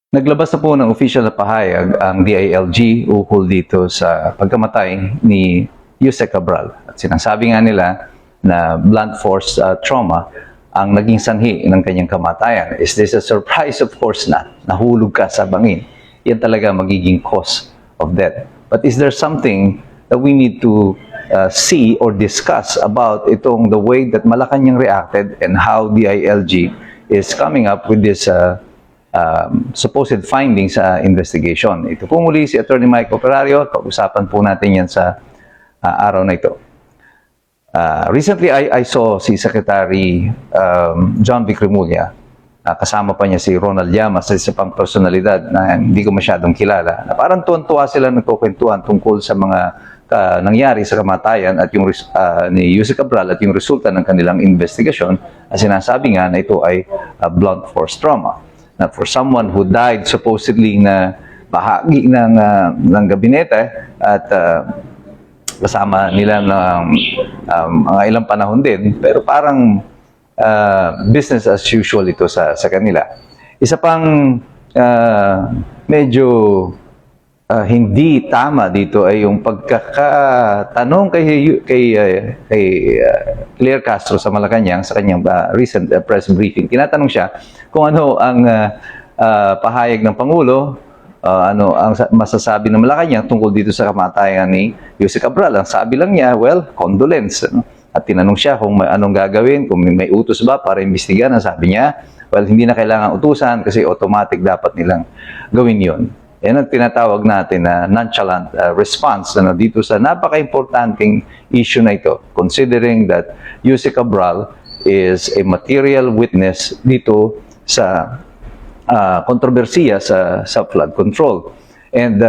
Naglabas na po ng official na pahayag ang DILG ukol dito sa pagkamatay ni Yusek Cabral. At sinasabi nga nila na blunt force trauma ang naging sanhi ng kanyang kamatayan. Is this a surprise? Of course not. Nahulog ka sa bangin. Yan talaga magiging cause of death. But is there something that we need to see or discuss about the way that Malacanang reacted and how DILG is coming up with this supposed findings sa investigation. Ito po muli si Attorney Mike Operario. Pag-usapan po natin yan sa araw na ito. Recently, I saw si Secretary John Vic Remulla. Kasama pa niya si Ronald Llamas sa isa pang personalidad na hindi ko masyadong kilala. Na parang tuwan-tuwa sila nagkukwentuhan tungkol sa mga nangyari sa kamatayan at yung ni Yusek Cabral at yung resulta ng kanilang investigasyon. Sinasabi nga na ito ay blunt force trauma. Na for someone who died supposedly na bahagi ng gabinete at kasama nila ng mga ilang panahon din, pero parang business as usual ito sa kanila. Isa pang medyo hindi tama dito ay yung pagkakatanong kay Claire Castro sa Malacanang sa kanyang recent press briefing. Tinatanong siya kung ano ang pahayag ng Pangulo, ano ang masasabi ng Malacanang tungkol dito sa kamatayan ni Yusek Cabral. Ang sabi lang niya, well, condolence. At tinanong siya kung anong gagawin, kung may utos ba para imbestigahan. Ang sabi niya, well, hindi na kailangan utusan kasi automatic dapat nilang gawin yon. Yan ang tinatawag natin na nonchalant response dito sa napaka-importanting issue na ito, considering that Yusek Cabral is a material witness dito sa kontrobersiya sa flood control. And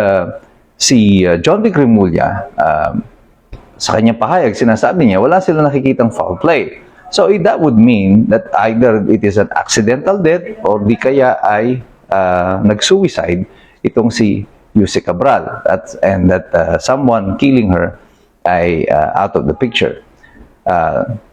si John Vic Remulla, sa kanyang pahayag, sinasabi niya, wala sila nakikitang foul play. So that would mean that either it is an accidental death or di kaya ay nag-suicide itong si Yusek Cabral and that someone killing her ay out of the picture.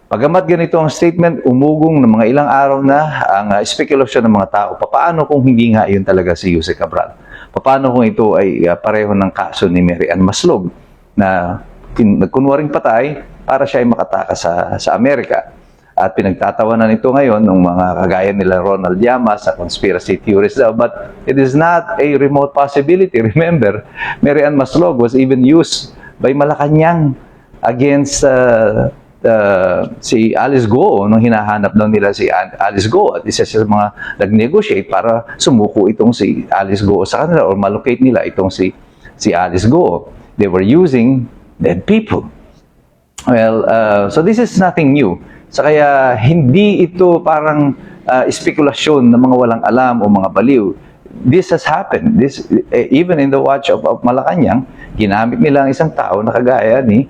Pagamat ganito ang statement, umugong ng mga ilang araw na ang spekulasyon ng mga tao. Paano kung hindi nga yun talaga si Yusek Cabral? Paano kung ito ay pareho ng kaso ni Mary Ann Maslog na nagkunwaring patay para siya ay makatakas sa Amerika? At pinagtatawanan ito ngayon ng mga kagaya nila Ronald Llamas sa conspiracy theorists daw. But it is not a remote possibility. Remember, Mary Ann Maslog was even used by Malacanang against si Alice Go nung hinahanap daw nila si Alice Go at isa sa mga nag-negotiate para sumuko itong si Alice Go sa kanila or malocate nila itong si Alice Go. They were using dead people. Well, so this is nothing new. So kaya hindi ito parang spekulasyon ng mga walang alam o mga baliw. This has happened. This even in the watch of Malacanang, ginamit nila ang isang tao na kagaya ni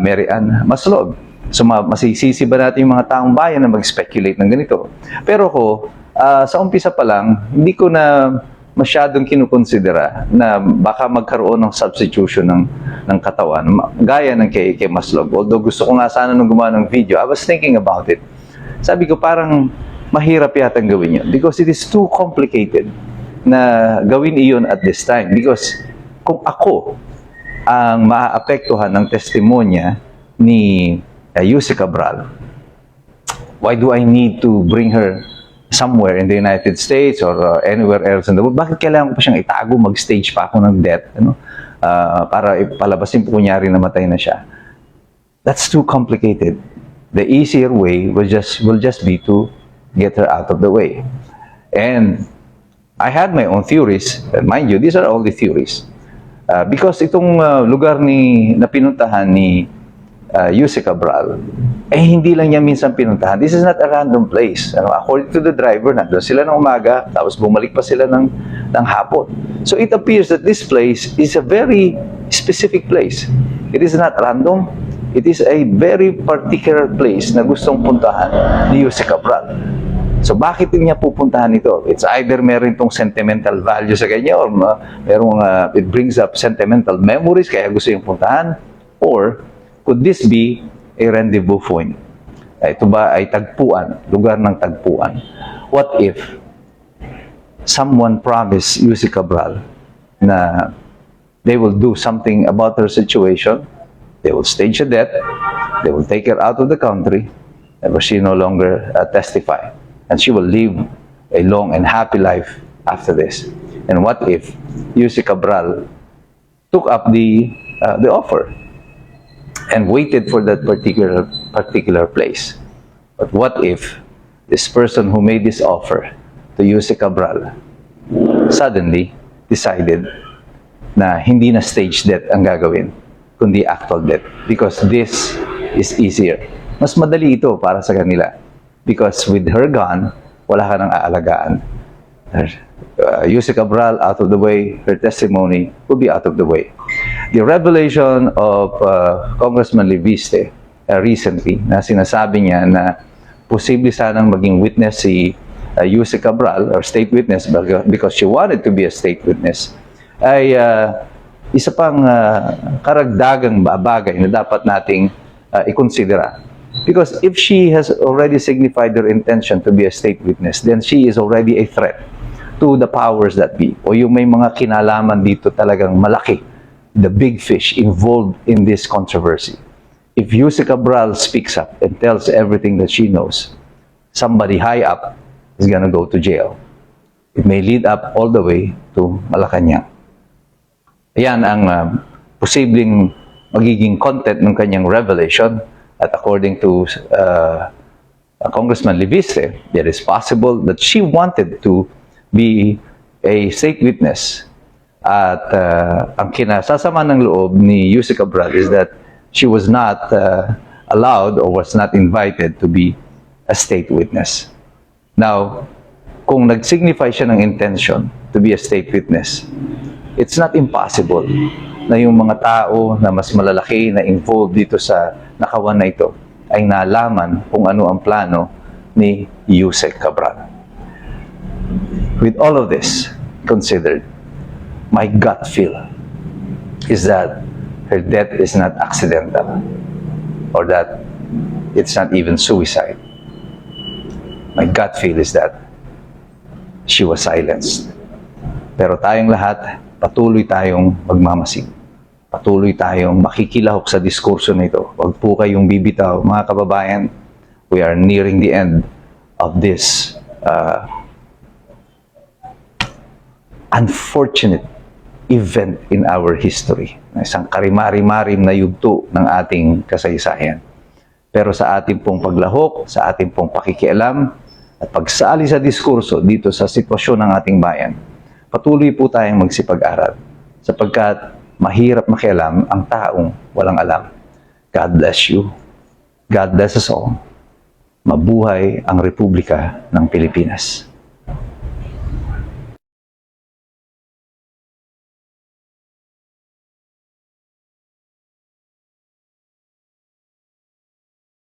Mary Ann Maslog. So masisisi ba natin yung mga taong bayan na mag-speculate ng ganito? Pero sa umpisa pa lang, hindi ko na masyadong kinukonsidera na baka magkaroon ng substitution ng katawan, gaya ng kay Maslog. Although gusto ko nga sana nung gumawa ng video, I was thinking about it. Sabi ko parang mahirap yatang gawin yun because it is too complicated na gawin iyon at this time. Because kung ako ang maaapektuhan ng testimonya ni Yusek Cabral, why do I need to bring her somewhere in the United States or anywhere else in the world? Bakit kailangan ko pa siyang itago, mag-stage pa ako ng death, para ipalabasin po kunyari namatay na siya? That's too complicated. The easier way will just be to get her out of the way. And I had my own theories. Mind you, these are all the theories. Because itong lugar na pinuntahan ni Yusek Cabral, hindi lang niya minsan pinuntahan. This is not a random place. According to the driver, nandun sila ng umaga, tapos bumalik pa sila ng hapon. So it appears that this place is a very specific place. It is not random. It is a very particular place na gustong puntahan ni Yusek Cabral. So bakit niya pupuntahan ito? It's either meron itong sentimental value sa kanya or it brings up sentimental memories kaya gusto yung puntahan, or could this be a rendezvous point? Ito ba ay tagpuan, lugar ng tagpuan? What if someone promised Yusek Cabral na they will do something about her situation. They will stage a death. They will take her out of the country. And she no longer testify. And she will live a long and happy life after this. And what if Yusek Cabral took up the offer and waited for that particular place? But what if this person who made this offer to Yusek Cabral suddenly decided na hindi na stage death ang gagawin, kundi actual death? Because this is easier. Mas madali ito para sa kanila. Because with her gone, wala ka nang aalagaan. Yusek Cabral out of the way, her testimony will be out of the way. The revelation of Congressman Leviste recently, na sinasabi niya na posible sanang maging witness si Yusek Cabral or state witness because she wanted to be a state witness, ay isa pang karagdagang bagay na dapat nating ikonsidera. Because if she has already signified her intention to be a state witness, then she is already a threat to the powers that be. O yung may mga kinalaman dito talagang malaki, the big fish involved in this controversy. If Yusek Cabral speaks up and tells everything that she knows, somebody high up is gonna go to jail. It may lead up all the way to Malacanang. Ayan ang posibleng magiging content ng kanyang revelation. At according to Congressman Leviste, it is possible that she wanted to be a state witness. At ang kinasasama ng loob ni Yusek Cabral is that she was not allowed or was not invited to be a state witness. Now, kung nag-signify siya ng intention to be a state witness, it's not impossible na yung mga tao na mas malalaki na involved dito sa nakawan na ito ay nalaman kung ano ang plano ni Yusek Cabral. With all of this considered, my gut feel is that her death is not accidental or that it's not even suicide. My gut feel is that she was silenced. Pero tayong lahat, patuloy tayong magmamasid. Patuloy tayong makikilahok sa diskurso na ito. Huwag po kayong bibitaw, mga kababayan. We are nearing the end of this unfortunate event in our history. Isang karimari-marim na yugto ng ating kasaysayan. Pero sa ating pong paglahok, sa ating pong pakikialam, at pagsali sa diskurso dito sa sitwasyon ng ating bayan, patuloy po tayong magsipag-aral sapagkat mahirap makialam ang taong walang alam. God bless you. God bless us all. Mabuhay ang Republika ng Pilipinas.